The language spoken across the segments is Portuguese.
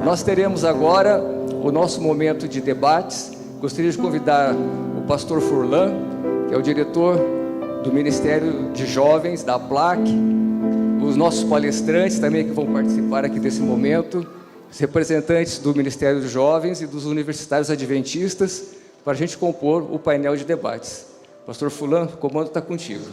Nós teremos agora o nosso momento de debates. Gostaria de convidar o pastor Furlan, que é o diretor do Ministério de Jovens, da APLAC, os nossos palestrantes também que vão participar aqui desse momento, os representantes do Ministério dos Jovens e dos universitários adventistas, para a gente compor o painel de debates. Pastor Furlan, o comando está contigo.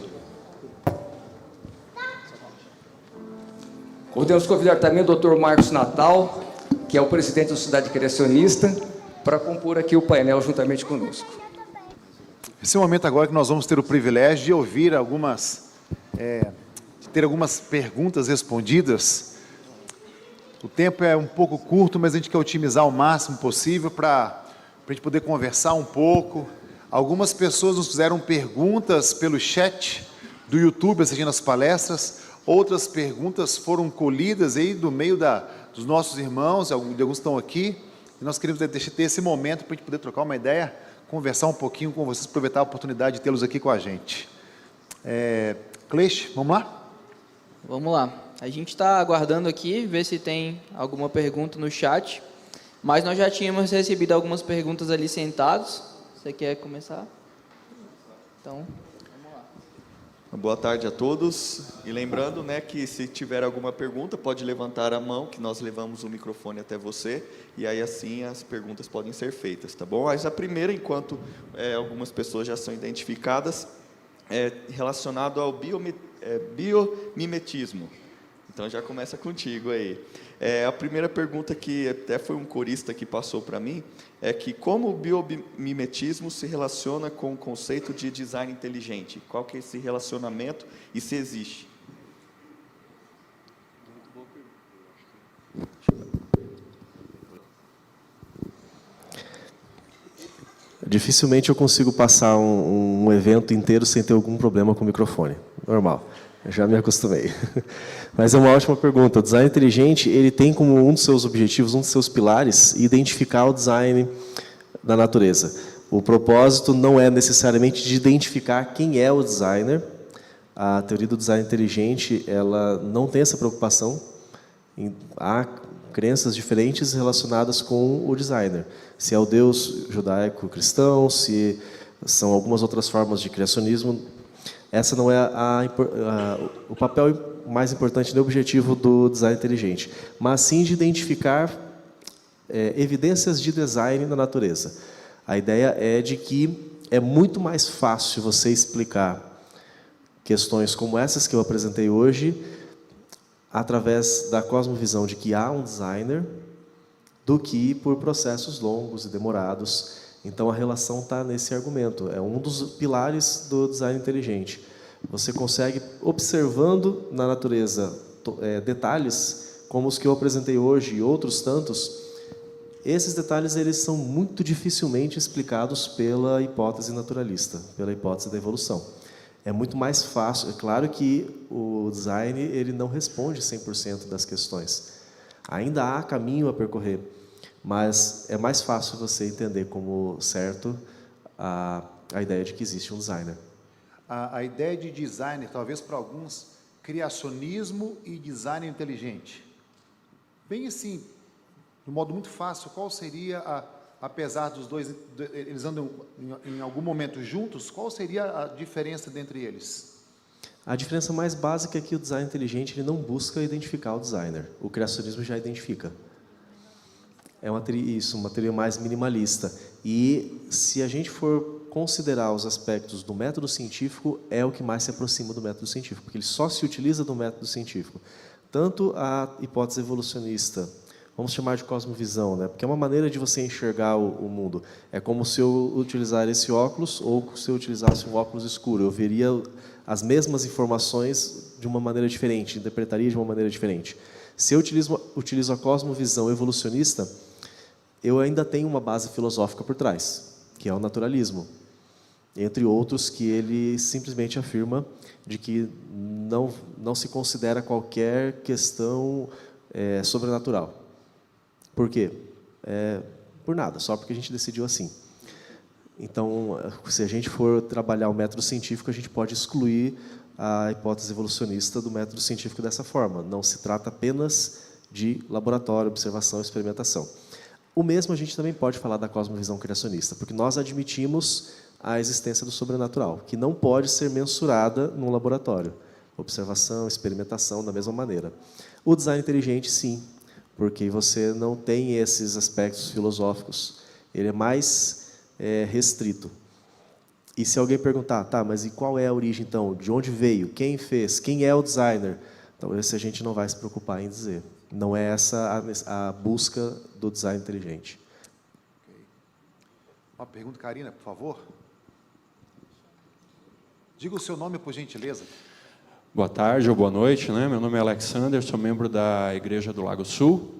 Podemos convidar também o Dr. Marcos Natal, que é o presidente da Sociedade Criacionista, para compor aqui o painel juntamente conosco. Esse é o momento agora que nós vamos ter o privilégio de ouvir ter algumas perguntas respondidas. O tempo é um pouco curto, mas a gente quer otimizar o máximo possível para a gente poder conversar um pouco. Algumas pessoas nos fizeram perguntas pelo chat do YouTube, assistindo as palestras. Outras perguntas foram colhidas aí do meio dos nossos irmãos, alguns estão aqui. E nós queremos ter esse momento para a gente poder trocar uma ideia, conversar um pouquinho com vocês, aproveitar a oportunidade de tê-los aqui com a gente. Cleixe, vamos lá? Vamos lá. A gente está aguardando aqui, ver se tem alguma pergunta no chat, mas nós já tínhamos recebido algumas perguntas ali sentados. Você quer começar? Então, vamos lá. Boa tarde a todos. E lembrando, né, que se tiver alguma pergunta, pode levantar a mão, que nós levamos o microfone até você, e aí assim as perguntas podem ser feitas, tá bom? Mas a primeira, enquanto algumas pessoas já são identificadas, é relacionado ao biomimetismo. Então já começa contigo aí. A primeira pergunta, que até foi um corista que passou para mim, é que como o biomimetismo se relaciona com o conceito de design inteligente? Qual que é esse relacionamento e se existe? Dificilmente eu consigo passar um evento inteiro sem ter algum problema com o microfone. Normal. Eu já me acostumei. Mas é uma ótima pergunta. O design inteligente, ele tem como um dos seus objetivos, um dos seus pilares, identificar o design da natureza. O propósito não é necessariamente de identificar quem é o designer. A teoria do design inteligente, ela não tem essa preocupação. Há crenças diferentes relacionadas com o designer. Se é o Deus judaico-cristão, se são algumas outras formas de criacionismo. Essa não é o papel mais importante nem objetivo do design inteligente, mas sim de identificar evidências de design na natureza. A ideia é de que é muito mais fácil você explicar questões como essas que eu apresentei hoje, através da cosmovisão de que há um designer, do que por processos longos e demorados. Então, a relação está nesse argumento. É um dos pilares do design inteligente. Você consegue, observando na natureza detalhes, como os que eu apresentei hoje e outros tantos, esses detalhes eles são muito dificilmente explicados pela hipótese naturalista, pela hipótese da evolução. É muito mais fácil. É claro que o design ele não responde 100% das questões. Ainda há caminho a percorrer. Mas é mais fácil você entender como certo a ideia de que existe um designer. A ideia de designer, talvez para alguns, criacionismo e design inteligente. Bem assim, de um modo muito fácil, qual seria, apesar dos dois, eles andam em algum momento juntos, qual seria a diferença entre eles? A diferença mais básica é que o design inteligente ele não busca identificar o designer. O criacionismo já identifica. É uma teoria mais minimalista. E se a gente for considerar os aspectos do método científico, é o que mais se aproxima do método científico, porque ele só se utiliza do método científico. Tanto a hipótese evolucionista, vamos chamar de cosmovisão, né? Porque é uma maneira de você enxergar o mundo. É como se eu utilizar esse óculos ou se eu utilizasse um óculos escuro. Eu veria as mesmas informações de uma maneira diferente, interpretaria de uma maneira diferente. Se eu utilizo a cosmovisão evolucionista, eu ainda tenho uma base filosófica por trás, que é o naturalismo. Entre outros, que ele simplesmente afirma de que não se considera qualquer questão sobrenatural. Por quê? Por nada, só porque a gente decidiu assim. Então, se a gente for trabalhar o método científico, a gente pode excluir a hipótese evolucionista do método científico dessa forma. Não se trata apenas de laboratório, observação, experimentação. O mesmo a gente também pode falar da cosmovisão criacionista, porque nós admitimos a existência do sobrenatural, que não pode ser mensurada num laboratório. Observação, experimentação, da mesma maneira. O design inteligente, sim, porque você não tem esses aspectos filosóficos. Ele é mais restrito. E se alguém perguntar, tá, mas e qual é a origem, então? De onde veio? Quem fez? Quem é o designer? Então, esse a gente não vai se preocupar em dizer. Não é essa a busca do design inteligente. Okay. Uma pergunta, Karina, por favor. Diga o seu nome, por gentileza. Boa tarde ou boa noite, né? Meu nome é Alexander, sou membro da Igreja do Lago Sul.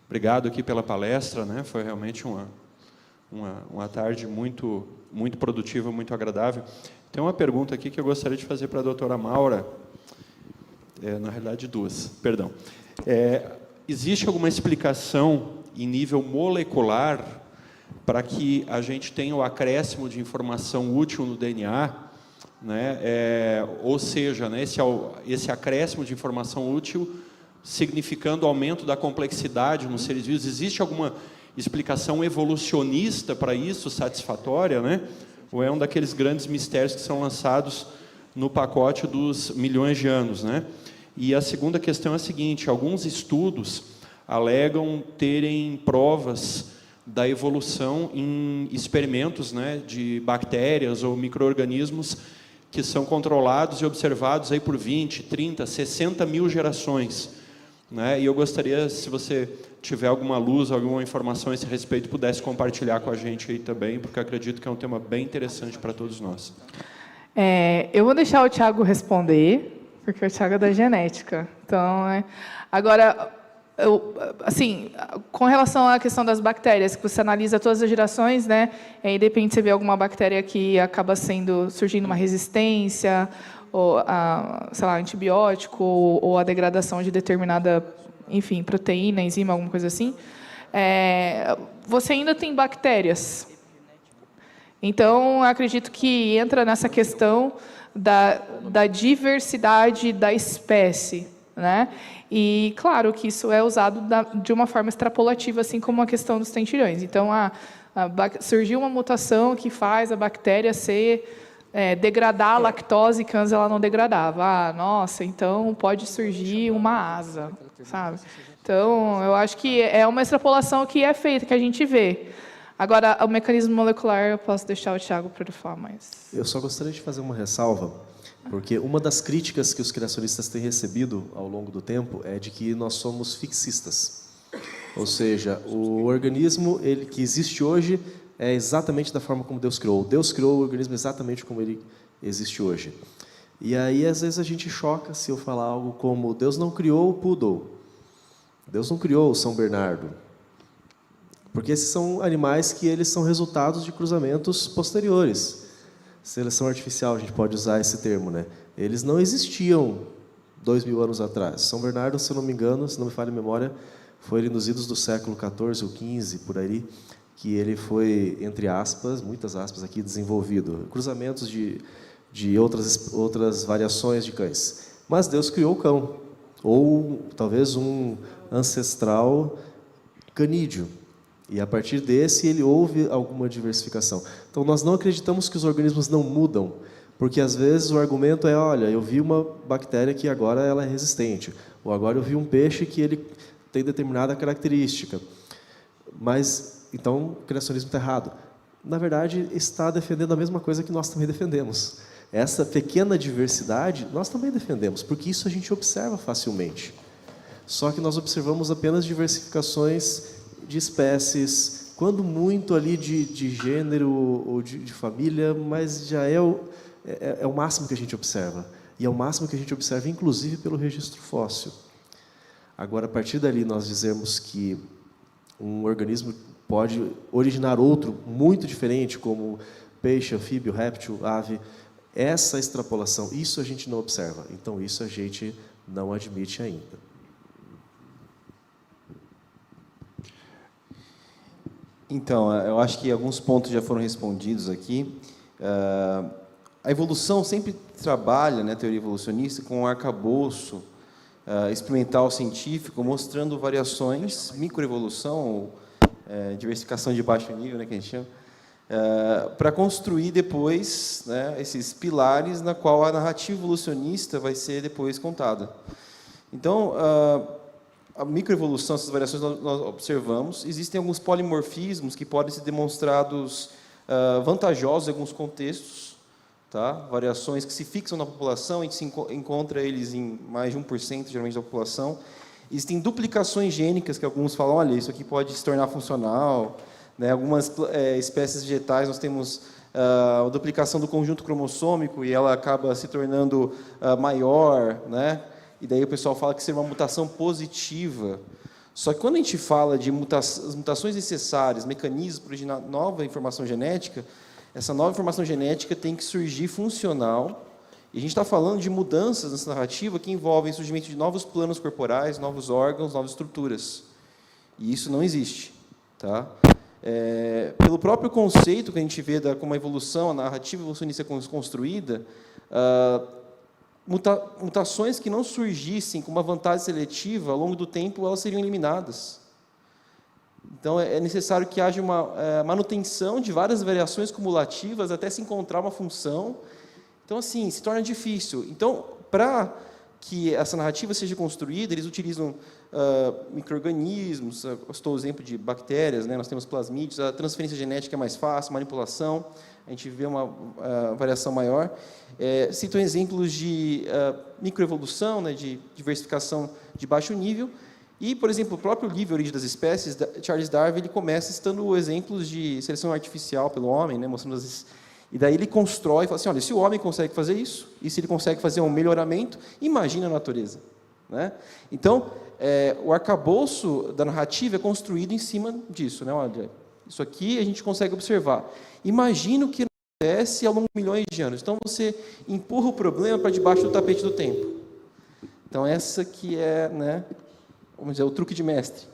Obrigado aqui pela palestra, né? Foi realmente uma tarde muito produtiva, muito agradável. Tem uma pergunta aqui que eu gostaria de fazer para a doutora Maura. Na realidade, duas, perdão. Existe alguma explicação em nível molecular para que a gente tenha o acréscimo de informação útil no DNA, né? Ou seja, né, esse acréscimo de informação útil significando aumento da complexidade nos seres vivos? Existe alguma explicação evolucionista para isso, satisfatória, né? Ou é um daqueles grandes mistérios que são lançados no pacote dos milhões de anos, né? E a segunda questão é a seguinte: alguns estudos alegam terem provas da evolução em experimentos, né, de bactérias ou micro-organismos que são controlados e observados aí por 20, 30, 60 mil gerações, né? E eu gostaria, se você tiver alguma luz, alguma informação a esse respeito, pudesse compartilhar com a gente aí também, porque eu acredito que é um tema bem interessante para todos nós. Eu vou deixar o Thiago responder, porque o Thiago é da genética. Então, agora, assim, com relação à questão das bactérias, que você analisa todas as gerações, né? E aí, de repente, você vê alguma bactéria que acaba surgindo uma resistência, ou sei lá, antibiótico, ou a degradação de determinada, enfim, proteína, enzima, alguma coisa assim. Você ainda tem bactérias. Então, acredito que entra nessa questão da diversidade da espécie, né? E, claro, que isso é usado de uma forma extrapolativa, assim como a questão dos tentilhões. Então, surgiu uma mutação que faz a bactéria degradar a lactose que antes ela não degradava. Nossa, então pode surgir uma asa, sabe? Então, eu acho que é uma extrapolação que é feita, que a gente vê. Agora, o mecanismo molecular, eu posso deixar o Thiago para ele falar mais. Eu só gostaria de fazer uma ressalva, porque uma das críticas que os criacionistas têm recebido ao longo do tempo é de que nós somos fixistas. Ou seja, o organismo que existe hoje é exatamente da forma como Deus criou. Deus criou o organismo exatamente como ele existe hoje. E aí, às vezes, a gente choca se eu falar algo como: Deus não criou o poodle, Deus não criou o São Bernardo. Porque esses são animais que eles são resultados de cruzamentos posteriores. Seleção artificial, a gente pode usar esse termo, né? Eles não existiam 2000 anos atrás. São Bernardo, se eu não me engano, se não me falha a memória, foi ali nos idos do século XIV ou XV, por aí, que ele foi, entre aspas, muitas aspas aqui, desenvolvido. Cruzamentos de outras variações de cães. Mas Deus criou o cão, ou talvez um ancestral canídeo. E a partir desse ele houve alguma diversificação. Então nós não acreditamos que os organismos não mudam, porque às vezes o argumento é: olha, eu vi uma bactéria que agora ela é resistente, ou agora eu vi um peixe que ele tem determinada característica. Mas então o criacionismo está errado. Na verdade, está defendendo a mesma coisa que nós também defendemos. Essa pequena diversidade nós também defendemos, porque isso a gente observa facilmente. Só que nós observamos apenas diversificações de espécies, quando muito ali de gênero ou de família, mas já é o máximo que a gente observa. E é o máximo que a gente observa, inclusive, pelo registro fóssil. Agora, a partir dali, nós dizemos que um organismo pode originar outro muito diferente, como peixe, anfíbio, réptil, ave. Essa extrapolação, isso a gente não observa. Então, isso a gente não admite ainda. Então, eu acho que alguns pontos já foram respondidos aqui. A evolução sempre trabalha, né, a teoria evolucionista, com um arcabouço experimental científico, mostrando variações, microevolução, ou diversificação de baixo nível, né, que a gente chama, para construir depois, né, esses pilares na qual a narrativa evolucionista vai ser depois contada. Então, a microevolução, essas variações nós observamos. Existem alguns polimorfismos que podem ser demonstrados vantajosos em alguns contextos, tá? Variações que se fixam na população, a gente encontra eles em mais de 1%, geralmente, da população. Existem duplicações gênicas, que alguns falam, olha, isso aqui pode se tornar funcional. Né? Algumas espécies vegetais, nós temos a duplicação do conjunto cromossômico e ela acaba se tornando maior, né? E daí o pessoal fala que seria uma mutação positiva. Só que quando a gente fala de mutações necessárias, mecanismos para originar nova informação genética, essa nova informação genética tem que surgir funcional. E a gente está falando de mudanças nessa narrativa que envolvem o surgimento de novos planos corporais, novos órgãos, novas estruturas. E isso não existe. Tá? Pelo próprio conceito que a gente vê como a evolução, a narrativa evolucionista construída, mutações que não surgissem com uma vantagem seletiva, ao longo do tempo, elas seriam eliminadas. Então, é necessário que haja uma manutenção de várias variações cumulativas até se encontrar uma função. Então, assim, se torna difícil. Então, para que essa narrativa seja construída, eles utilizam micro-organismos, estou o exemplo de bactérias, né? Nós temos plasmídeos, a transferência genética é mais fácil, manipulação, a gente vê uma variação maior. Cito exemplos de microevolução, né, de diversificação de baixo nível, e, por exemplo, o próprio livro Origem das Espécies, Charles Darwin, ele começa citando exemplos de seleção artificial pelo homem, né, mostrando e daí ele constrói e fala assim, olha, se o homem consegue fazer isso, e se ele consegue fazer um melhoramento, imagina a natureza. Né? Então, o arcabouço da narrativa é construído em cima disso. Né? Olha, isso aqui a gente consegue observar. Imagina o que acontece ao longo de milhões de anos. Então, você empurra o problema para debaixo do tapete do tempo. Então, essa que é, né, vamos dizer, o truque de mestre.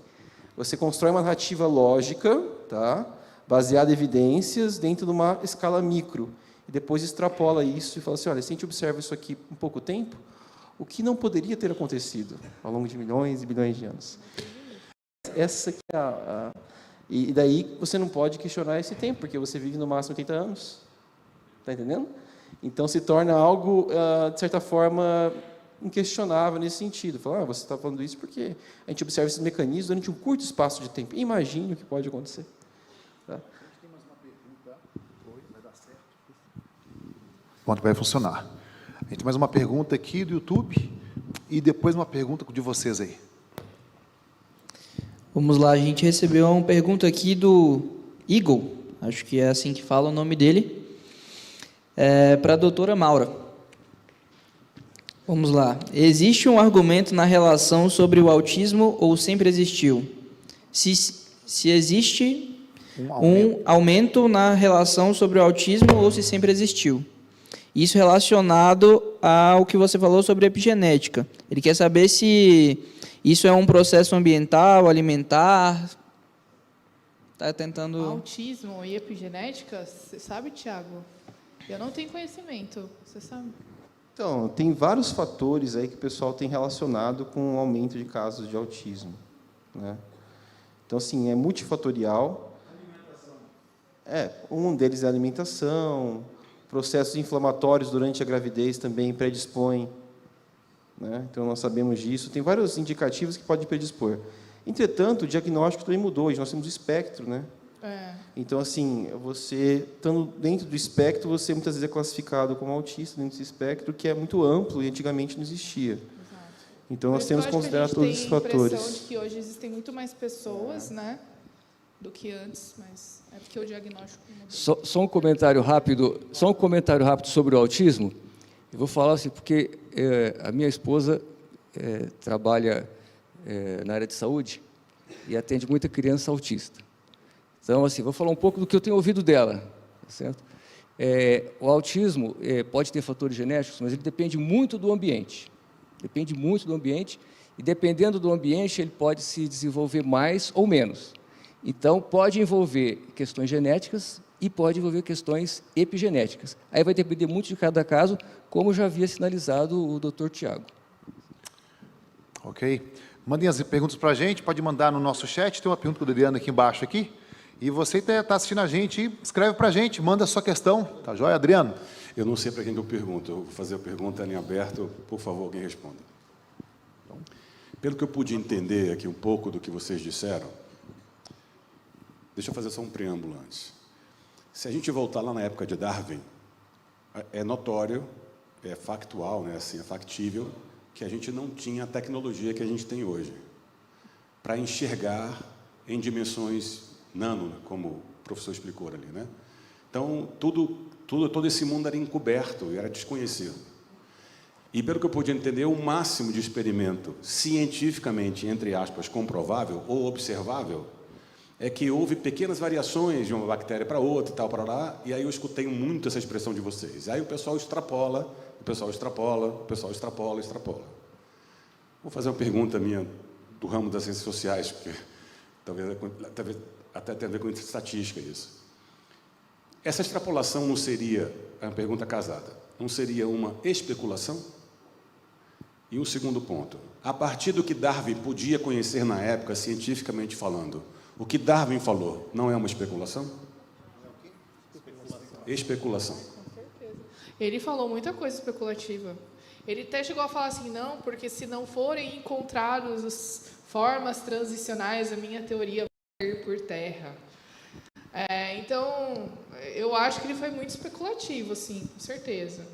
Você constrói uma narrativa lógica, tá? Baseada em evidências, dentro de uma escala micro. E depois extrapola isso e fala assim, olha, se a gente observa isso aqui em pouco tempo, o que não poderia ter acontecido ao longo de milhões e bilhões de anos? Essa que é E daí você não pode questionar esse tempo, porque você vive no máximo 80 anos. Está entendendo? Então se torna algo, de certa forma, inquestionável nesse sentido. Falar, você está falando isso porque a gente observa esses mecanismos durante um curto espaço de tempo. Imagine o que pode acontecer. Tá? Pronto, vai funcionar. A gente tem mais uma pergunta aqui do YouTube e depois uma pergunta de vocês aí. Vamos lá, a gente recebeu uma pergunta aqui do Eagle, acho que é assim que fala o nome dele, para a doutora Maura. Vamos lá. Existe um argumento na relação sobre o autismo ou sempre existiu? Se existe um aumento na relação sobre o autismo ou se sempre existiu? Isso relacionado ao que você falou sobre epigenética. Ele quer saber se isso é um processo ambiental, alimentar. Está tentando... Autismo e epigenética, você sabe, Tiago? Eu não tenho conhecimento, você sabe? Então, tem vários fatores aí que o pessoal tem relacionado com o aumento de casos de autismo. Né? Então, assim, é multifatorial. Um deles é a alimentação, processos inflamatórios durante a gravidez também predispõem. Né? Então, nós sabemos disso. Tem vários indicativos que podem predispor. Entretanto, o diagnóstico também mudou. Hoje nós temos o espectro. Né? Então, assim, você, estando dentro do espectro, você muitas vezes é classificado como autista dentro desse espectro, que é muito amplo e antigamente não existia. Exato. Então, nós temos que considerar todos esses fatores. A gente tem a impressão de que hoje existem muito mais pessoas, né, do que antes, mas é porque o diagnóstico mudou. Só um comentário rápido sobre o autismo. Eu vou falar assim, porque a minha esposa trabalha na área de saúde e atende muita criança autista. Então, assim, vou falar um pouco do que eu tenho ouvido dela, certo? O autismo pode ter fatores genéticos, mas ele depende muito do ambiente. Depende muito do ambiente, e dependendo do ambiente, ele pode se desenvolver mais ou menos. Então, pode envolver questões genéticas e pode envolver questões epigenéticas. Aí vai depender muito de cada caso, como já havia sinalizado o Dr. Tiago. Ok? Mandem as perguntas para a gente, pode mandar no nosso chat, tem uma pergunta do Adriano aqui embaixo aqui. E você está assistindo a gente, escreve para a gente, manda a sua questão. Tá joia, Adriano? Eu não sei para quem que eu pergunto. Eu vou fazer a pergunta em aberto. Por favor, alguém responda. Pelo que eu pude entender aqui um pouco do que vocês disseram, deixa eu fazer só um preâmbulo antes. Se a gente voltar lá na época de Darwin, é notório, é factual, né, assim, é factível, que a gente não tinha a tecnologia que a gente tem hoje para enxergar em dimensões nano, como o professor explicou ali, né? Então, todo esse mundo era encoberto, era desconhecido. E, pelo que eu pude entender, o máximo de experimento cientificamente, entre aspas, comprovável ou observável, é que houve pequenas variações de uma bactéria para outra e tal, para lá, e aí eu escutei muito essa expressão de vocês. Aí o pessoal extrapola, o pessoal extrapola, o pessoal extrapola, extrapola. Vou fazer uma pergunta minha do ramo das ciências sociais, porque talvez até tenha a ver com estatística isso. Essa extrapolação não seria, é uma pergunta casada, não seria uma especulação? E um segundo ponto, a partir do que Darwin podia conhecer na época, cientificamente falando, o que Darwin falou não é uma especulação? Especulação. Com certeza. Ele falou muita coisa especulativa. Ele até chegou a falar assim, não, porque se não forem encontradas formas transicionais, a minha teoria vai cair por terra. Então, eu acho que ele foi muito especulativo, assim, com certeza.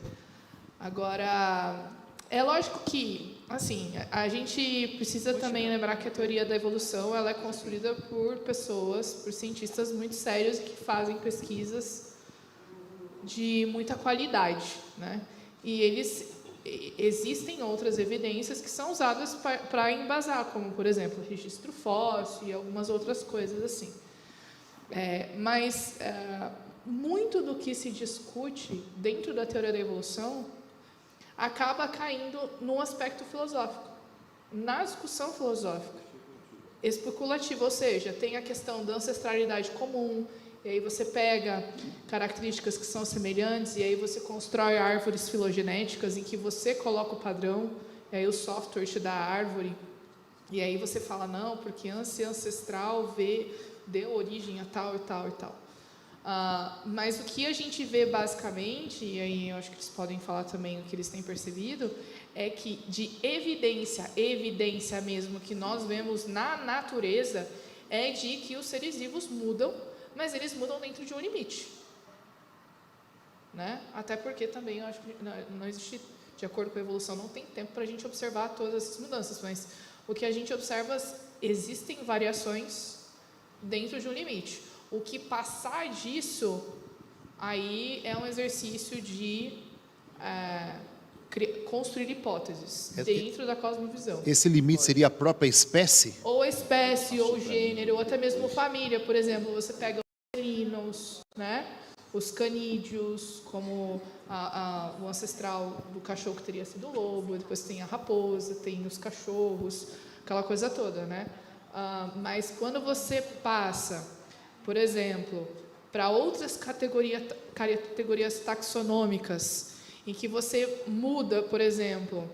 Agora, é lógico que, assim, a gente precisa também lembrar que a teoria da evolução ela é construída por pessoas, por cientistas muito sérios que fazem pesquisas de muita qualidade, né? E existem outras evidências que são usadas para embasar, como, por exemplo, registro fóssil e algumas outras coisas assim. Mas muito do que se discute dentro da teoria da evolução acaba caindo no aspecto filosófico, na discussão filosófica, especulativa, ou seja, tem a questão da ancestralidade comum, e aí você pega características que são semelhantes, e aí você constrói árvores filogenéticas em que você coloca o padrão, e aí o software te dá a árvore, e aí você fala, não, porque ancestral deu origem a tal e tal e tal. Mas o que a gente vê basicamente, e aí eu acho que eles podem falar também o que eles têm percebido, é que de evidência mesmo que nós vemos na natureza, é de que os seres vivos mudam, mas eles mudam dentro de um limite. Né? Até porque também eu acho que não existe, de acordo com a evolução, não tem tempo para a gente observar todas essas mudanças, mas o que a gente observa, existem variações dentro de um limite. O que passar disso, aí é um exercício de construir hipóteses dentro da cosmovisão. Esse limite seria a própria espécie? Ou espécie, ou gênero, ou até mesmo família. Por exemplo, você pega os felinos, né? Os canídeos, como o ancestral do cachorro que teria sido o lobo, depois tem a raposa, tem os cachorros, aquela coisa toda, né? Mas quando você passa, por exemplo, para outras categorias taxonômicas, em que você muda, por exemplo,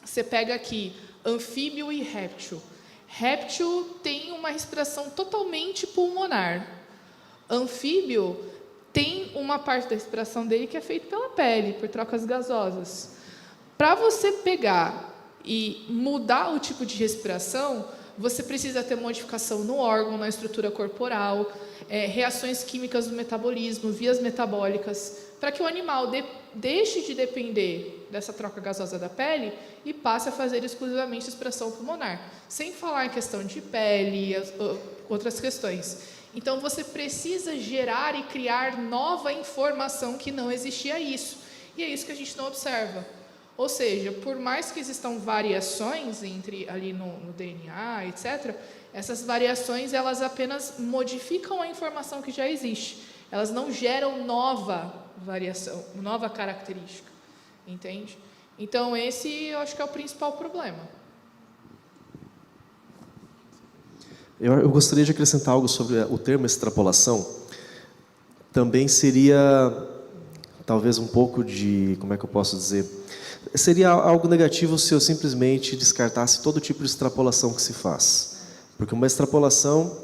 você pega aqui anfíbio e réptil. Réptil tem uma respiração totalmente pulmonar. Anfíbio tem uma parte da respiração dele que é feita pela pele, por trocas gasosas. Para você pegar e mudar o tipo de respiração, você precisa ter modificação no órgão, na estrutura corporal, reações químicas do metabolismo, vias metabólicas, para que o animal deixe de depender dessa troca gasosa da pele e passe a fazer exclusivamente respiração pulmonar, sem falar em questão de pele e outras questões. Então, você precisa gerar e criar nova informação que não existia isso, e é isso que a gente não observa. Ou seja, por mais que existam variações ali no DNA, etc., essas variações elas apenas modificam a informação que já existe. Elas não geram nova variação, nova característica. Entende? Então, esse eu acho que é o principal problema. Eu gostaria de acrescentar algo sobre o termo extrapolação. Também seria talvez um pouco de, como é que eu posso dizer, seria algo negativo se eu simplesmente descartasse todo tipo de extrapolação que se faz. Porque uma extrapolação,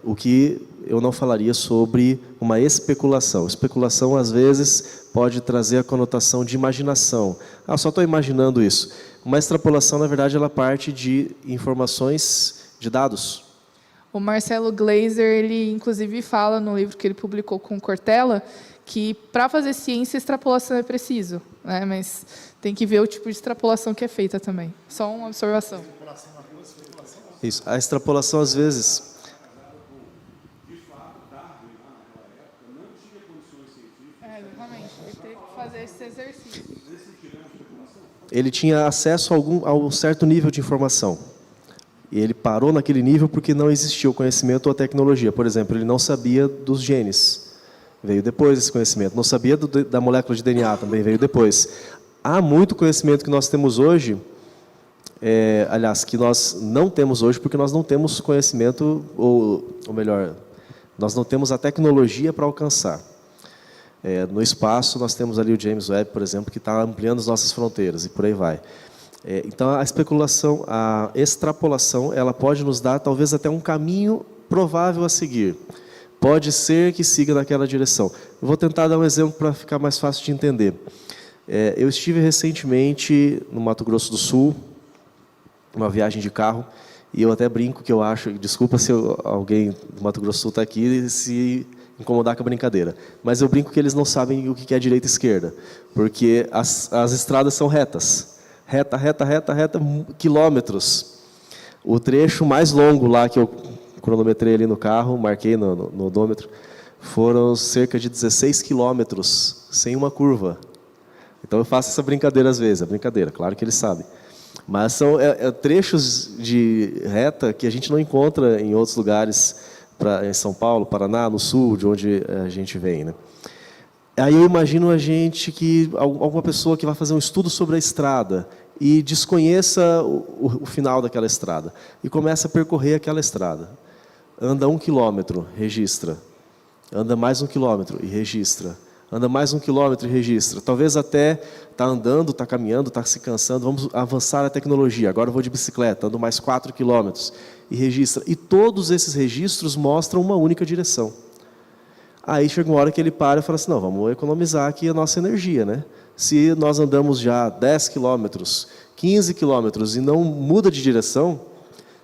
o que eu não falaria sobre uma especulação. Especulação, às vezes, pode trazer a conotação de imaginação. Ah, só estou imaginando isso. Uma extrapolação, na verdade, ela parte de informações, de dados. O Marcelo Glazer, ele inclusive fala no livro que ele publicou com Cortella, que para fazer ciência, extrapolação é preciso, né? Mas tem que ver o tipo de extrapolação que é feita também. Só uma observação. Isso. A extrapolação, às vezes... Exatamente. Ele teve que fazer esse exercício. Ele tinha acesso a um certo nível de informação. E ele parou naquele nível porque não existia o conhecimento ou a tecnologia. Por exemplo, ele não sabia dos genes. Veio depois esse conhecimento. Não sabia da molécula de DNA, também veio depois. Há muito conhecimento que nós temos hoje, aliás, que nós não temos hoje porque nós não temos conhecimento, ou melhor, nós não temos a tecnologia para alcançar. No espaço, nós temos ali o James Webb, por exemplo, que está ampliando as nossas fronteiras, e por aí vai. Então, a especulação, a extrapolação, ela pode nos dar, talvez, até um caminho provável a seguir. Pode ser que siga naquela direção. Eu vou tentar dar um exemplo para ficar mais fácil de entender. Eu estive recentemente no Mato Grosso do Sul, uma viagem de carro, e eu até brinco que eu acho, desculpa se alguém do Mato Grosso do Sul está aqui e se incomodar com a brincadeira, mas eu brinco que eles não sabem o que é direita e esquerda, porque as estradas são retas, reta, quilômetros. O trecho mais longo lá que eu cronometrei ali no carro, marquei no odômetro, foram cerca de 16 quilômetros, sem uma curva. Então eu faço essa brincadeira às vezes, claro que eles sabem. Mas são trechos de reta que a gente não encontra em outros lugares, em São Paulo, Paraná, no sul, de onde a gente vem, né? Aí eu imagino alguma pessoa que vai fazer um estudo sobre a estrada e desconheça o final daquela estrada e começa a percorrer aquela estrada. Anda 1 quilômetro, registra. Anda mais 1 quilômetro e registra. Anda mais 1 quilômetro e registra. Talvez até está andando, está caminhando, está se cansando. Vamos avançar a tecnologia. Agora eu vou de bicicleta, ando mais 4 quilômetros e registra. E todos esses registros mostram uma única direção. Aí chega uma hora que ele para e fala assim, não, vamos economizar aqui a nossa energia, né? Se nós andamos já 10 quilômetros, 15 quilômetros e não muda de direção,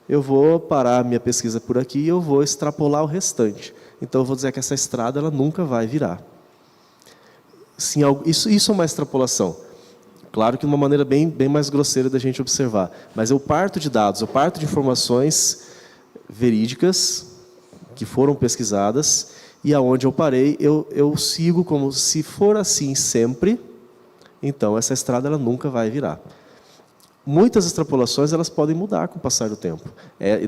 eu vou parar a minha pesquisa por aqui e eu vou extrapolar o restante. Então eu vou dizer que essa estrada ela nunca vai virar. Sim, isso é uma extrapolação. Claro que de uma maneira bem mais grosseira da gente observar. Mas eu parto de dados, eu parto de informações verídicas, que foram pesquisadas, e aonde eu parei, eu sigo como se for assim sempre, então essa estrada ela nunca vai virar. Muitas extrapolações elas podem mudar com o passar do tempo.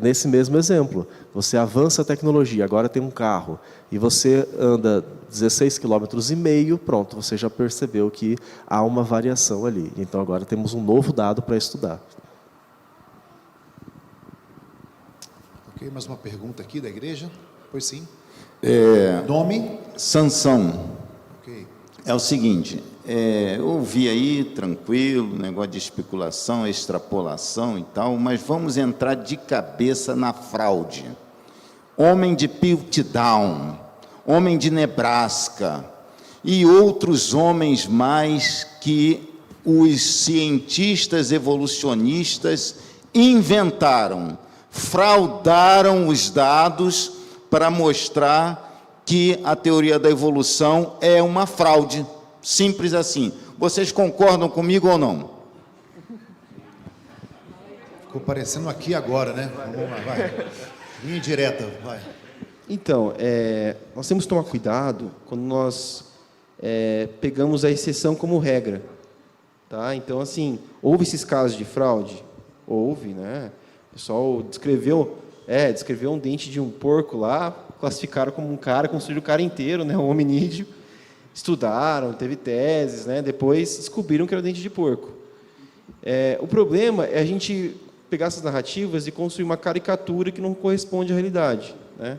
Nesse mesmo exemplo, você avança a tecnologia, agora tem um carro, e você anda 16,5 km, pronto, você já percebeu que há uma variação ali. Então agora temos um novo dado para estudar. Ok, mais uma pergunta aqui da igreja? Pois sim. Nome? Sansão. Ok. É o seguinte, eu ouvi aí, tranquilo, negócio de especulação, extrapolação e tal, mas vamos entrar de cabeça na fraude. Homem de Piltdown, homem de Nebraska e outros homens mais que os cientistas evolucionistas inventaram, fraudaram os dados para mostrar que a teoria da evolução é uma fraude. Simples assim. Vocês concordam comigo ou não? Ficou parecendo aqui agora, né? Vamos lá, vai. Linha direta, vai. Então, nós temos que tomar cuidado quando nós pegamos a exceção como regra. Tá? Então, assim, houve esses casos de fraude? Houve, né? O pessoal descreveu um dente de um porco lá, classificaram como um cara, construíram o cara inteiro, né? Um hominídeo. Estudaram, teve teses, né? Depois descobriram que era dente de porco. O problema é a gente pegar essas narrativas e construir uma caricatura que não corresponde à realidade, né?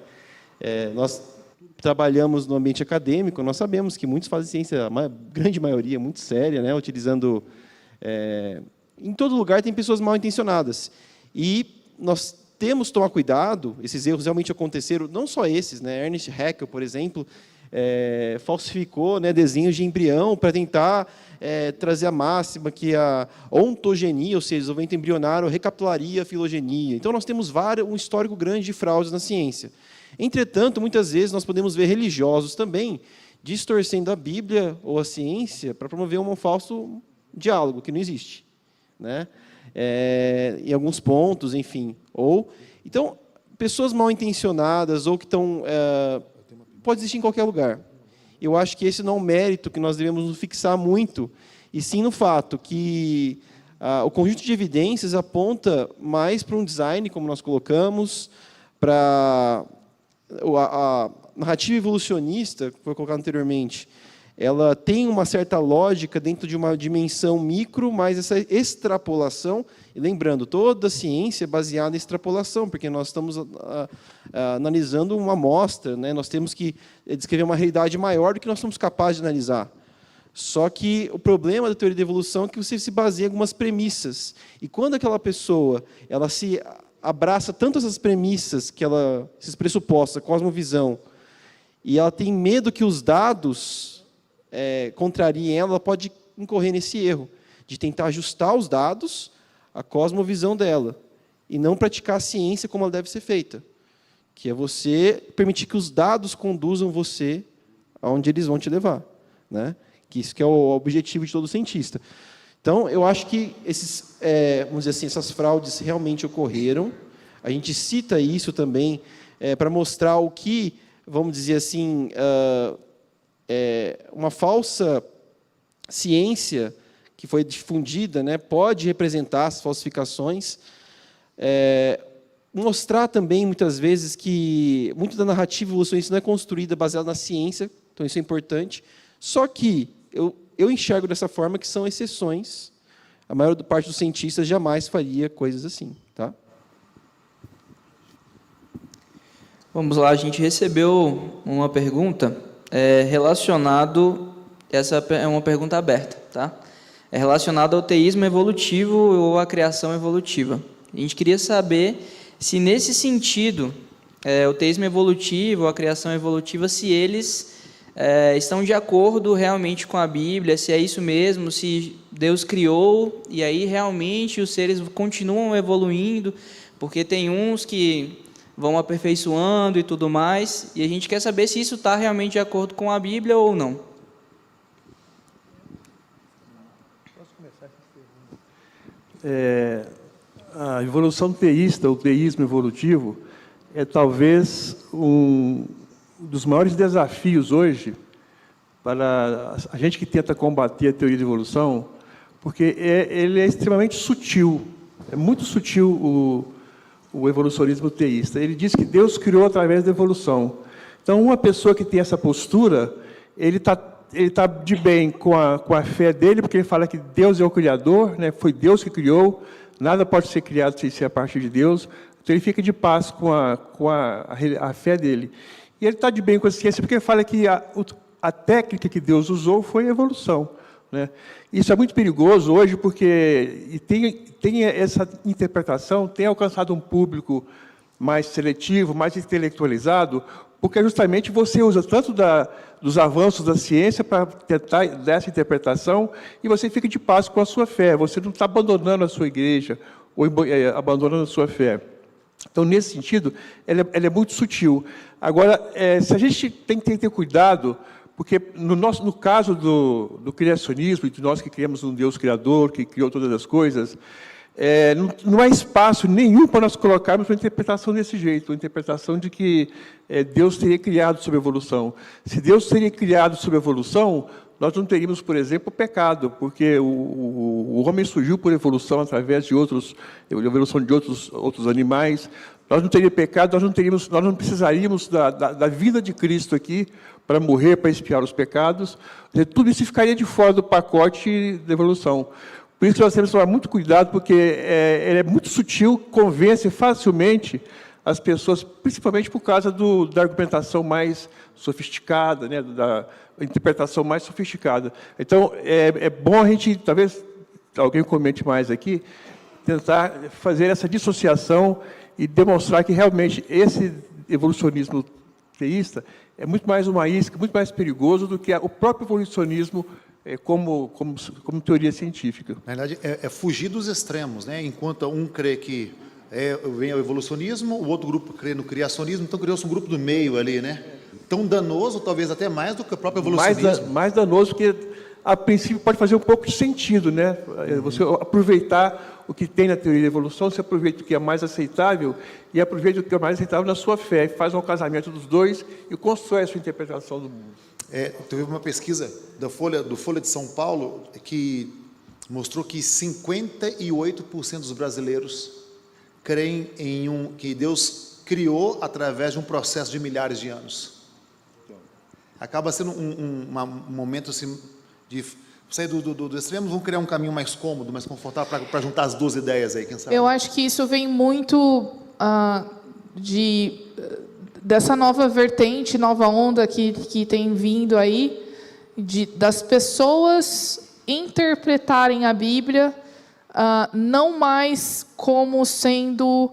Tudo trabalhamos no ambiente acadêmico, nós sabemos que muitos fazem ciência, a grande maioria, muito séria, né, utilizando... em todo lugar tem pessoas mal intencionadas. E nós temos que tomar cuidado, esses erros realmente aconteceram, não só esses, né? Ernest Haeckel, por exemplo, falsificou, né, desenhos de embrião para tentar trazer a máxima que a ontogenia, ou seja, o desenvolvimento embrionário, recapitularia a filogenia. Então, nós temos um histórico grande de fraudes na ciência. Entretanto, muitas vezes, nós podemos ver religiosos também distorcendo a Bíblia ou a ciência para promover um falso diálogo, que não existe, né? Em alguns pontos, enfim. Então, pessoas mal intencionadas ou que estão... pode existir em qualquer lugar. Eu acho que esse não é um mérito que nós devemos nos fixar muito, e sim no fato que o conjunto de evidências aponta mais para um design, como nós colocamos, para a narrativa evolucionista, que foi colocada anteriormente, ela tem uma certa lógica dentro de uma dimensão micro, mas essa extrapolação, e lembrando, toda a ciência é baseada em extrapolação, porque nós estamos analisando uma amostra, né? Nós temos que descrever uma realidade maior do que nós somos capazes de analisar. Só que o problema da teoria da evolução é que você se baseia em algumas premissas. E quando aquela pessoa ela se abraça tanto essas premissas, esses pressupostos, a cosmovisão, e ela tem medo que os dados contrariem ela pode incorrer nesse erro, de tentar ajustar os dados à cosmovisão dela, e não praticar a ciência como ela deve ser feita, que é você permitir que os dados conduzam você aonde eles vão te levar, né? Que isso que é o objetivo de todo cientista. Então, eu acho que vamos dizer assim, essas fraudes realmente ocorreram. A gente cita isso também para mostrar o que, vamos dizer assim, uma falsa ciência que foi difundida, né, pode representar as falsificações. Mostrar também, muitas vezes, que muito da narrativa evolucionista não é construída baseada na ciência, então isso é importante. Só que eu enxergo dessa forma que são exceções. A maior parte dos cientistas jamais faria coisas assim. Tá? Vamos lá, a gente recebeu uma pergunta essa é uma pergunta aberta, tá? É relacionada ao teísmo evolutivo ou à criação evolutiva. A gente queria saber se, nesse sentido, o teísmo evolutivo ou a criação evolutiva, se eles estão de acordo realmente com a Bíblia, se é isso mesmo, se Deus criou e aí realmente os seres continuam evoluindo, porque tem uns que vão aperfeiçoando e tudo mais, e a gente quer saber se isso está realmente de acordo com a Bíblia ou não. Posso começar essa pergunta? A evolução teísta, o teísmo evolutivo, é talvez um dos maiores desafios hoje para a gente que tenta combater a teoria da evolução, porque ele é extremamente sutil, é muito sutil o evolucionismo teísta. Ele diz que Deus criou através da evolução. Então, uma pessoa que tem essa postura, ele tá de bem com a fé dele, porque ele fala que Deus é o Criador, né? Foi Deus que criou, nada pode ser criado sem ser a partir de Deus. Então, ele fica de paz com a fé dele. E ele está de bem com a ciência, porque ele fala que a técnica que Deus usou foi a evolução, né? Isso é muito perigoso hoje, porque tem essa interpretação, tem alcançado um público mais seletivo, mais intelectualizado, porque justamente você usa tanto dos avanços da ciência para tentar dessa interpretação, e você fica de paz com a sua fé, você não está abandonando a sua igreja, ou abandonando a sua fé. Então, nesse sentido, ela é muito sutil. Agora, se a gente tem que ter cuidado, porque no caso do criacionismo, e de nós que criamos um Deus criador, que criou todas as coisas, não há espaço nenhum para nós colocarmos uma interpretação desse jeito, uma interpretação de que Deus teria criado sob a evolução. Se Deus teria criado sob a evolução, nós não teríamos, por exemplo, o pecado, porque o homem surgiu por evolução através de evolução de outros animais. Nós não teríamos pecado, nós não precisaríamos da vida de Cristo aqui para morrer, para expiar os pecados. Tudo isso ficaria de fora do pacote da evolução. Por isso que nós temos que tomar muito cuidado, porque ele é muito sutil, convence facilmente as pessoas, principalmente por causa da argumentação mais sofisticada, né, da interpretação mais sofisticada. Então, é bom a gente, talvez alguém comente mais aqui, tentar fazer essa dissociação e demonstrar que realmente esse evolucionismo teísta é muito mais uma isca, muito mais perigoso do que o próprio evolucionismo como teoria científica. Na verdade, é fugir dos extremos, né? Enquanto um crê que vem o evolucionismo, o outro grupo crê no criacionismo, então criou-se um grupo do meio ali, né? Tão danoso, talvez até mais do que o próprio evolucionismo. Mais danoso, porque a princípio pode fazer um pouco de sentido, né? Você aproveitar o que tem na teoria da evolução, você aproveita o que é mais aceitável e aproveita o que é mais aceitável na sua fé, faz um casamento dos dois e constrói a sua interpretação do mundo. Teve uma pesquisa do Folha de São Paulo que mostrou que 58% dos brasileiros creem que Deus criou através de um processo de milhares de anos. Acaba sendo um momento assim, de sair do extremo, vamos criar um caminho mais cômodo, mais confortável para juntar as duas ideias aí, quem sabe? Eu acho que isso vem muito dessa nova vertente, nova onda que tem vindo aí, das pessoas interpretarem a Bíblia não mais como sendo,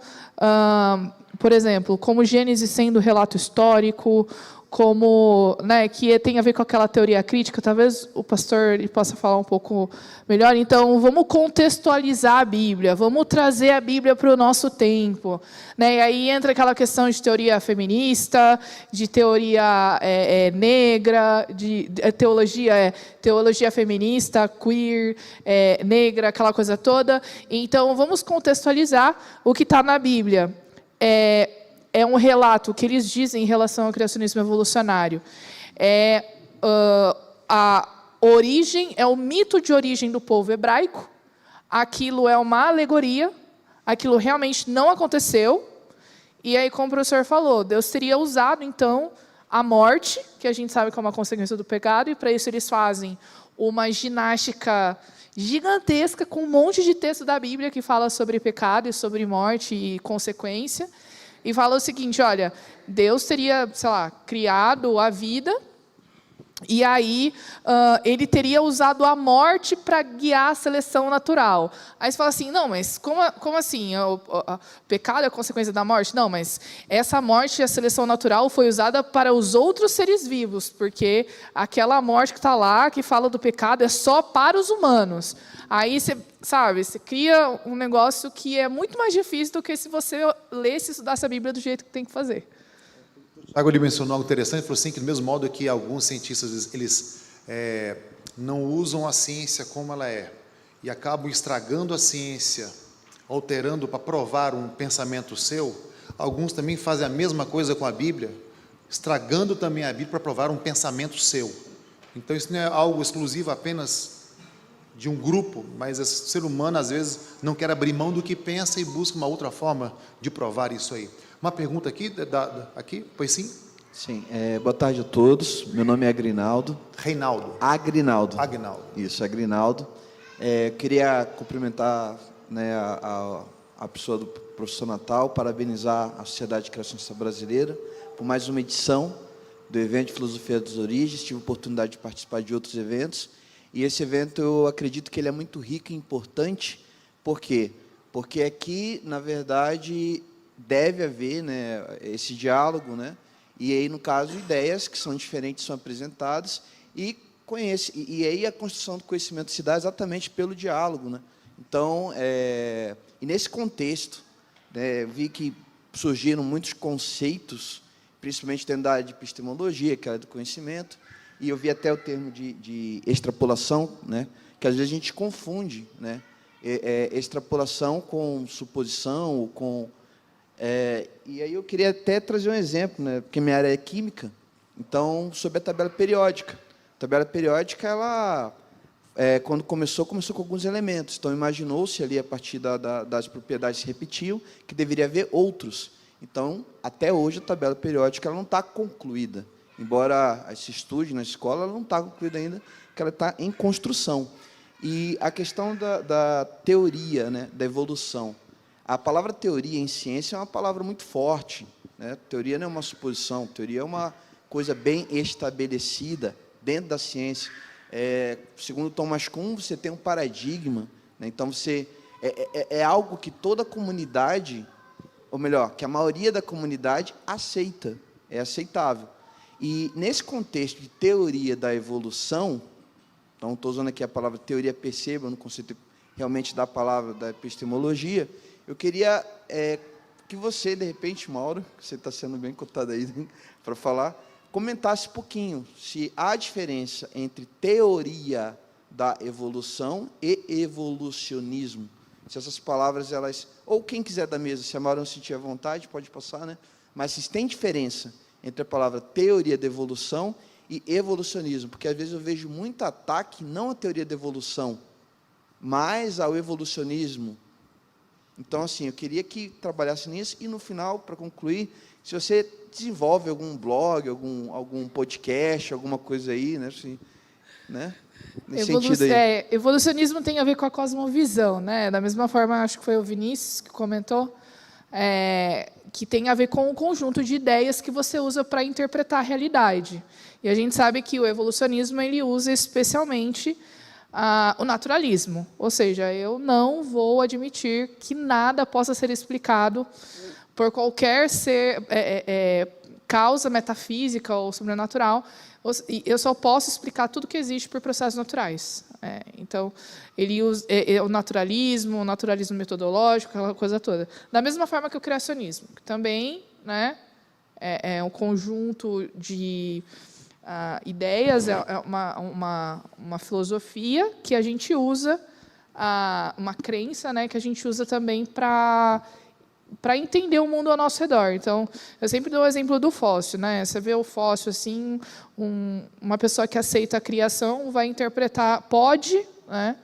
por exemplo, como Gênesis sendo relato histórico, como, né, que tem a ver com aquela teoria crítica. Talvez o pastor possa falar um pouco melhor. Então, vamos contextualizar a Bíblia, vamos trazer a Bíblia para o nosso tempo, né? E aí entra aquela questão de teoria feminista, de teoria negra, de teologia feminista, queer, negra, aquela coisa toda. Então, vamos contextualizar o que está na Bíblia. É um relato que eles dizem em relação ao criacionismo evolucionário. A origem, é o mito de origem do povo hebraico. Aquilo é uma alegoria, aquilo realmente não aconteceu. E aí, como o professor falou, Deus teria usado, então, a morte, que a gente sabe que é uma consequência do pecado, e para isso eles fazem uma ginástica gigantesca com um monte de texto da Bíblia que fala sobre pecado e sobre morte e consequência. E fala o seguinte, olha, Deus teria, sei lá, criado a vida, e aí ele teria usado a morte para guiar a seleção natural. Aí você fala assim, não, mas como assim? O pecado é a consequência da morte? Não, mas essa morte, a seleção natural, foi usada para os outros seres vivos, porque aquela morte que está lá, que fala do pecado, é só para os humanos. Aí você cria um negócio que é muito mais difícil do que se você lesse e estudasse a Bíblia do jeito que tem que fazer. Agora ele mencionou algo interessante, falou assim, que do mesmo modo que alguns cientistas eles não usam a ciência como ela é e acabam estragando a ciência, alterando para provar um pensamento seu, alguns também fazem a mesma coisa com a Bíblia, estragando também a Bíblia para provar um pensamento seu. Então isso não é algo exclusivo apenas de um grupo, mas esse ser humano às vezes não quer abrir mão do que pensa e busca uma outra forma de provar isso aí. Uma pergunta aqui, aqui, pois sim? Sim, boa tarde a todos, meu nome é Agrinaldo. Reinaldo. Agrinaldo. Agnaldo. Isso, Agrinaldo. Queria cumprimentar, né, a pessoa do professor Natal, parabenizar a Sociedade Criacionista Brasileira por mais uma edição do evento de Filosofia das Origens. Tive a oportunidade de participar de outros eventos, e esse evento eu acredito que ele é muito rico e importante. Por quê? Porque aqui, na verdade, deve haver, né, esse diálogo, né? E aí, no caso, ideias que são diferentes são apresentadas e aí a construção do conhecimento se dá exatamente pelo diálogo, né? Então, e nesse contexto, né, vi que surgiram muitos conceitos, principalmente dentro da área de epistemologia, que é a do conhecimento, e eu vi até o termo de extrapolação, né, que às vezes a gente confunde, né, extrapolação com suposição, com... e aí eu queria até trazer um exemplo, né, porque minha área é química, então, sobre a tabela periódica. A tabela periódica, ela, quando começou com alguns elementos. Então, imaginou-se ali, a partir das propriedades se repetiam, que deveria haver outros. Então, até hoje, a tabela periódica ela não está concluída. Embora se estude na escola, ela não está concluída ainda, porque ela está em construção. E a questão da teoria, né, da evolução. A palavra teoria em ciência é uma palavra muito forte, né? Teoria não é uma suposição, teoria é uma coisa bem estabelecida dentro da ciência. Segundo Thomas Kuhn, você tem um paradigma, né? Então você é algo que toda a comunidade, ou melhor, que a maioria da comunidade aceita, é aceitável. E nesse contexto de teoria da evolução, então estou usando aqui a palavra teoria, perceba, no conceito realmente da palavra da epistemologia, eu queria que você, de repente, Mauro, que você está sendo bem cotado aí para falar, comentasse um pouquinho se há diferença entre teoria da evolução e evolucionismo. Se essas palavras, elas... Ou quem quiser da mesa, se a Mauro não sentir à vontade, pode passar, né? Mas se tem diferença entre a palavra teoria da evolução e evolucionismo, porque às vezes eu vejo muito ataque, não à teoria da evolução, mas ao evolucionismo. Então, assim, eu queria que trabalhasse nisso, e no final, para concluir, se você desenvolve algum blog, algum podcast, alguma coisa aí, né? Assim, né? Nesse sentido aí. Evolucionismo tem a ver com a cosmovisão, né? Da mesma forma, acho que foi o Vinícius que comentou, que tem a ver com o conjunto de ideias que você usa para interpretar a realidade. E a gente sabe que o evolucionismo ele usa especialmente o naturalismo, ou seja, eu não vou admitir que nada possa ser explicado por qualquer causa metafísica ou sobrenatural. Eu só posso explicar tudo que existe por processos naturais. Então, ele usa o naturalismo metodológico, aquela coisa toda. Da mesma forma que o criacionismo, que também, né, é um conjunto de ideias, é uma filosofia que a gente usa, uma crença, né, que a gente usa também para entender o mundo ao nosso redor. Então, eu sempre dou o exemplo do fóssil, né? Você vê o fóssil assim, uma pessoa que aceita a criação vai pode, né,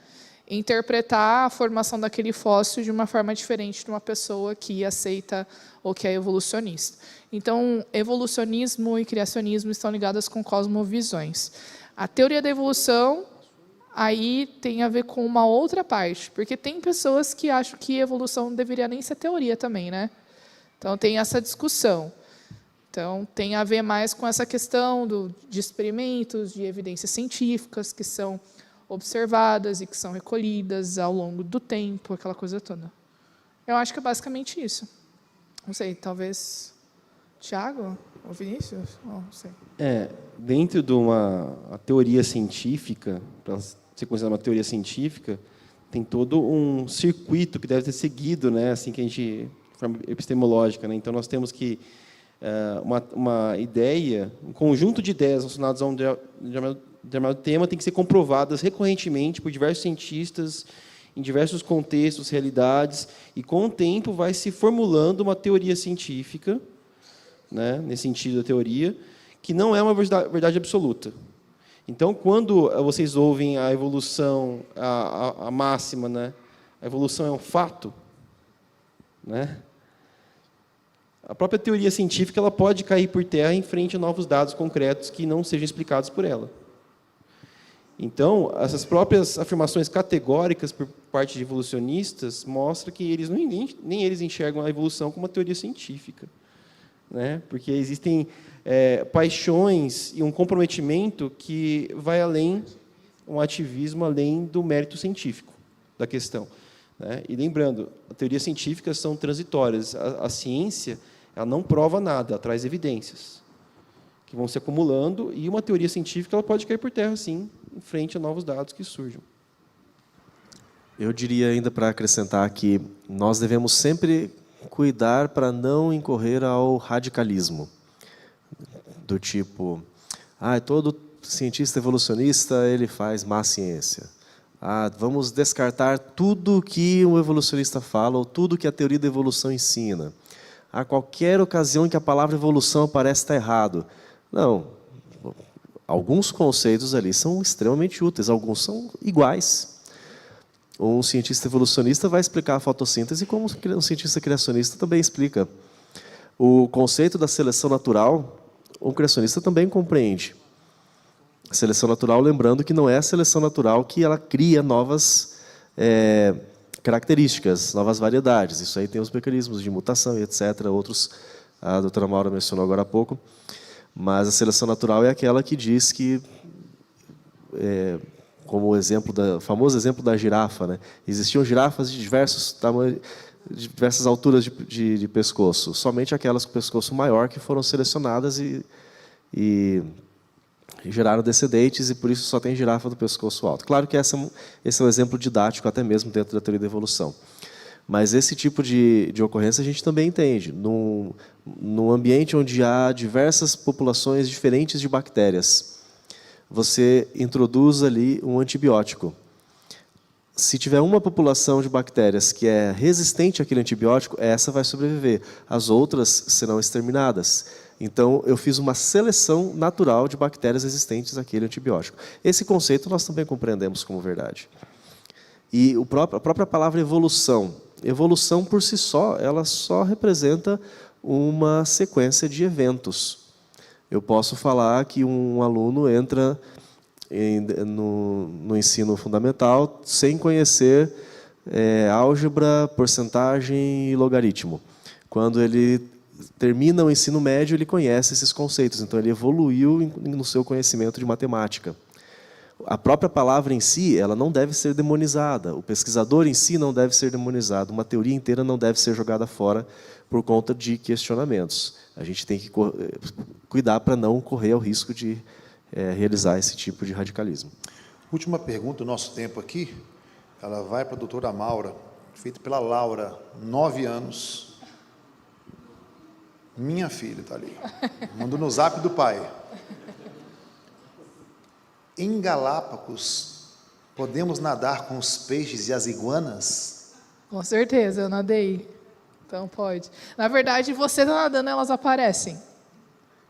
interpretar a formação daquele fóssil de uma forma diferente de uma pessoa que aceita ou que é evolucionista. Então, evolucionismo e criacionismo estão ligadas com cosmovisões. A teoria da evolução aí tem a ver com uma outra parte, porque tem pessoas que acham que evolução não deveria nem ser teoria também, né? Então, tem essa discussão. Então, tem a ver mais com essa questão de experimentos, de evidências científicas que são observadas e que são recolhidas ao longo do tempo, aquela coisa toda. Eu acho que é basicamente isso. Não sei, talvez Tiago ou Vinícius? Não sei. Dentro de uma teoria científica, para ser considerada uma teoria científica, tem todo um circuito que deve ser seguido, né, assim que a gente, de forma epistemológica, né? Então nós temos que uma ideia, um conjunto de ideias relacionadas a um determinado tema tem que ser comprovadas recorrentemente por diversos cientistas em diversos contextos, realidades, e com o tempo vai se formulando uma teoria científica, né, nesse sentido da teoria, que não é uma verdade absoluta. Então, quando vocês ouvem a evolução, a máxima, né, a evolução é um fato, né, a própria teoria científica ela pode cair por terra em frente a novos dados concretos que não sejam explicados por ela. Então, essas próprias afirmações categóricas por parte de evolucionistas mostram que eles nem eles enxergam a evolução como uma teoria científica, né? Porque existem paixões e um comprometimento que vai além, um ativismo além do mérito científico da questão, né? E lembrando, as teorias científicas são transitórias. A ciência ela não prova nada, ela traz evidências que vão se acumulando, e uma teoria científica ela pode cair por terra, sim, em frente a novos dados que surjam. Eu diria ainda, para acrescentar, que nós devemos sempre cuidar para não incorrer ao radicalismo, do tipo, todo cientista evolucionista ele faz má ciência. Vamos descartar tudo que o evolucionista fala ou tudo que a teoria da evolução ensina. A qualquer ocasião em que a palavra evolução aparece, está errado. Não. Alguns conceitos ali são extremamente úteis, alguns são iguais. Um cientista evolucionista vai explicar a fotossíntese como um cientista criacionista também explica. O conceito da seleção natural, um criacionista também compreende. A seleção natural, lembrando que não é a seleção natural que ela cria novas características, novas variedades. Isso aí tem os mecanismos de mutação e etc. Outros, a doutora Maura mencionou agora há pouco. Mas a seleção natural é aquela que diz que, como o famoso exemplo da girafa, né? Existiam girafas de diversos tamanhos, de diversas alturas de pescoço. Somente aquelas com pescoço maior que foram selecionadas e geraram descendentes, e por isso só tem girafa do pescoço alto. Claro que esse é um exemplo didático, até mesmo dentro da teoria da evolução. Mas esse tipo de ocorrência a gente também entende. Num ambiente onde há diversas populações diferentes de bactérias, você introduz ali um antibiótico. Se tiver uma população de bactérias que é resistente àquele antibiótico, essa vai sobreviver. As outras serão exterminadas. Então, eu fiz uma seleção natural de bactérias resistentes àquele antibiótico. Esse conceito nós também compreendemos como verdade. E a própria palavra evolução. Evolução, por si só, ela só representa uma sequência de eventos. Eu posso falar que um aluno entra no ensino fundamental sem conhecer álgebra, porcentagem e logaritmo. Quando ele termina o ensino médio, ele conhece esses conceitos, então ele evoluiu no seu conhecimento de matemática. A própria palavra em si, ela não deve ser demonizada, o pesquisador em si não deve ser demonizado, uma teoria inteira não deve ser jogada fora por conta de questionamentos. A gente tem que cuidar para não correr ao risco de realizar esse tipo de radicalismo. Última pergunta do nosso tempo aqui, ela vai para a doutora Maura, feita pela Laura, 9 anos. Minha filha está ali. Mandou no zap do pai. Em Galápagos, podemos nadar com os peixes e as iguanas? Com certeza, eu nadei. Então pode. Na verdade, você está nadando, elas aparecem.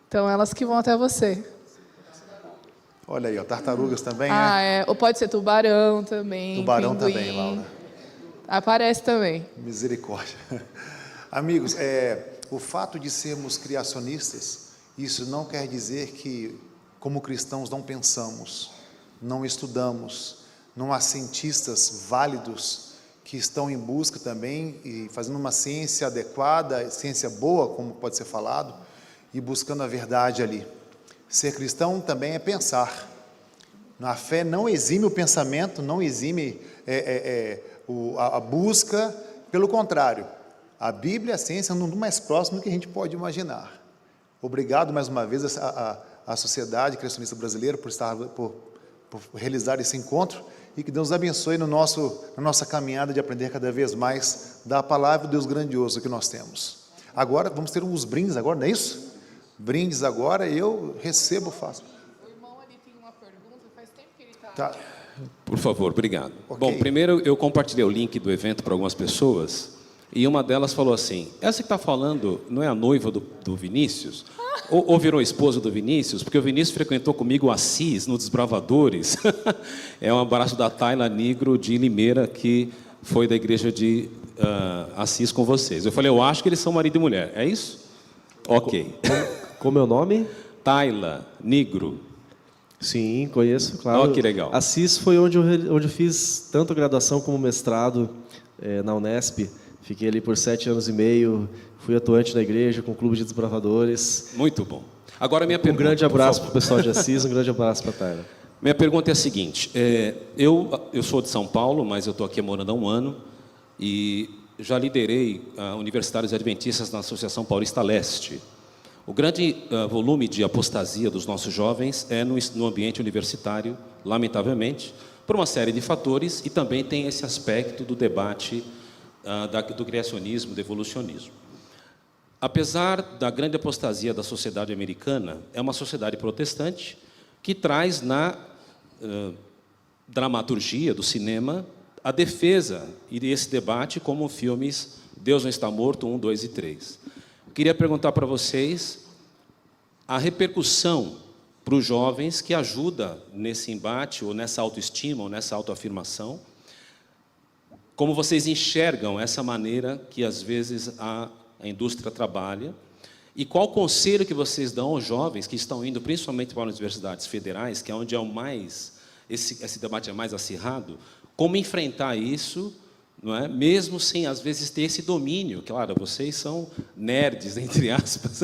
Então, elas que vão até você. Olha aí, ó, tartarugas também, Ou pode ser tubarão também. Tubarão pinguim. também, Laura. Aparece também. Misericórdia. Amigos, o fato de sermos criacionistas, isso não quer dizer que, como cristãos, não pensamos, não estudamos, não há cientistas válidos que estão em busca também e fazendo uma ciência adequada, ciência boa, como pode ser falado, e buscando a verdade ali. Ser cristão também é pensar. A fé não exime o pensamento, não exime a busca, pelo contrário. A Bíblia e a ciência andam mais próximo do que a gente pode imaginar. Obrigado mais uma vez à Sociedade Criacionista Brasileira por realizar esse encontro e que Deus abençoe na nossa caminhada de aprender cada vez mais da palavra do Deus grandioso que nós temos. Agora, vamos ter uns brindes agora, não é isso? Brindes agora, eu recebo, faço. O irmão ali tem uma pergunta, faz tempo que ele está... Tá. Por favor, obrigado. Okay. Bom, primeiro eu compartilhei o link do evento para algumas pessoas e uma delas falou assim, essa que está falando não é a noiva do Vinícius? Ou virou esposa do Vinícius? Porque o Vinícius frequentou comigo o Assis, no Desbravadores. É um abraço da Tayla Negro de Limeira, que foi da igreja de Assis com vocês. Eu falei, eu acho que eles são marido e mulher, é isso? Ok. Como é o nome? Tayla Negro. Sim, conheço, claro. Oh, que legal. Assis foi onde eu fiz tanto graduação como mestrado na Unesp. Fiquei ali por 7 anos e meio, fui atuante na igreja, com o Clube de Desbravadores. Muito bom. Agora, minha pergunta... Um grande abraço para o pessoal de Assis, um grande abraço para a Tayla. Minha pergunta é a seguinte, eu sou de São Paulo, mas eu estou aqui morando há um ano, e já liderei universitários adventistas na Associação Paulista Leste. O grande volume de apostasia dos nossos jovens é no ambiente universitário, lamentavelmente, por uma série de fatores, e também tem esse aspecto do debate do criacionismo, do evolucionismo. Apesar da grande apostasia da sociedade americana, é uma sociedade protestante que traz na dramaturgia do cinema a defesa e esse debate como filmes Deus Não Está Morto, 1, 2 e 3. Queria perguntar para vocês a repercussão para os jovens que ajuda nesse embate, ou nessa autoestima, ou nessa autoafirmação, como vocês enxergam essa maneira que, às vezes, a indústria trabalha, e qual conselho que vocês dão aos jovens que estão indo, principalmente para as universidades federais, que é onde esse debate é mais acirrado, como enfrentar isso não é? Mesmo sem, às vezes, ter esse domínio. Claro, vocês são nerds, entre aspas,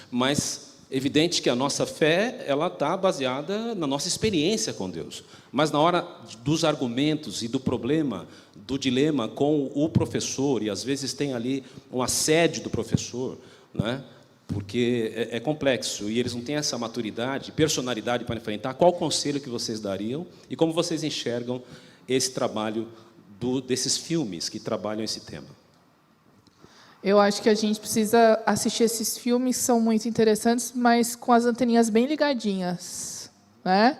mas é evidente que a nossa fé ela está baseada na nossa experiência com Deus. Mas na hora dos argumentos e do problema, do dilema com o professor, e às vezes tem ali um assédio do professor, né? Porque é complexo, e eles não têm essa maturidade, personalidade para enfrentar, qual conselho que vocês dariam e como vocês enxergam esse trabalho desses filmes que trabalham esse tema? Eu acho que a gente precisa assistir esses filmes, são muito interessantes, mas com as anteninhas bem ligadinhas, né?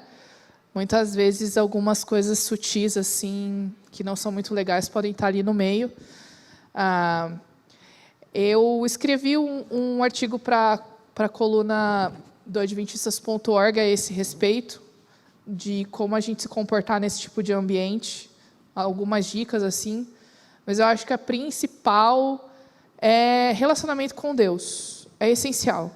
Muitas vezes algumas coisas sutis assim que não são muito legais podem estar ali no meio. Eu escrevi um artigo para a coluna do Adventistas.org a esse respeito, de como a gente se comportar nesse tipo de ambiente, algumas dicas assim, mas eu acho que a principal é relacionamento com Deus, é essencial.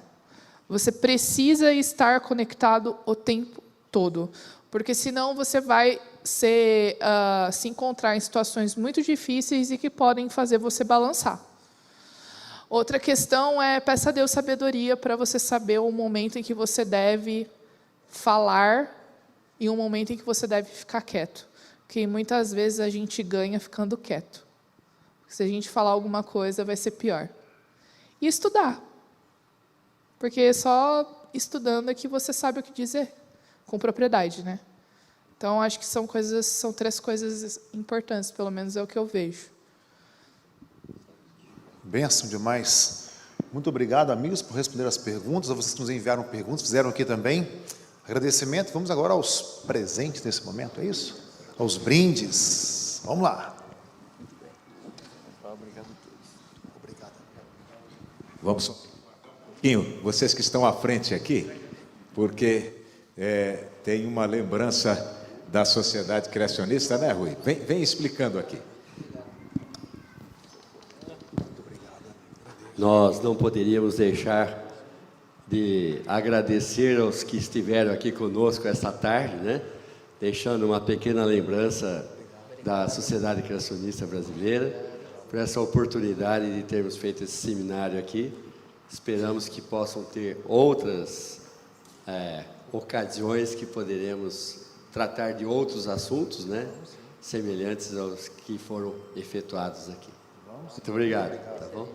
Você precisa estar conectado o tempo todo, porque senão você vai se encontrar em situações muito difíceis e que podem fazer você balançar. Outra questão é, peça a Deus sabedoria para você saber o momento em que você deve falar e o momento em que você deve ficar quieto. Porque muitas vezes a gente ganha ficando quieto. Se a gente falar alguma coisa, vai ser pior. E estudar. Porque só estudando é que você sabe o que dizer, com propriedade, né? Então, acho que são 3 coisas importantes, pelo menos é o que eu vejo. Bênção demais. Muito obrigado, amigos, por responder as perguntas. A vocês que nos enviaram perguntas, fizeram aqui também. Agradecimento. Vamos agora aos presentes nesse momento, é isso? Aos brindes. Vamos lá. Obrigado. Vamos um pouquinho, vocês que estão à frente aqui, porque tem uma lembrança da Sociedade Criacionista, né, Rui? Vem explicando aqui. Nós não poderíamos deixar de agradecer aos que estiveram aqui conosco esta tarde, né? Deixando uma pequena lembrança da Sociedade Criacionista Brasileira, por essa oportunidade de termos feito esse seminário aqui. Esperamos que possam ter outras ocasiões que poderemos tratar de outros assuntos, né? Semelhantes aos que foram efetuados aqui. Muito obrigado. Tá bom?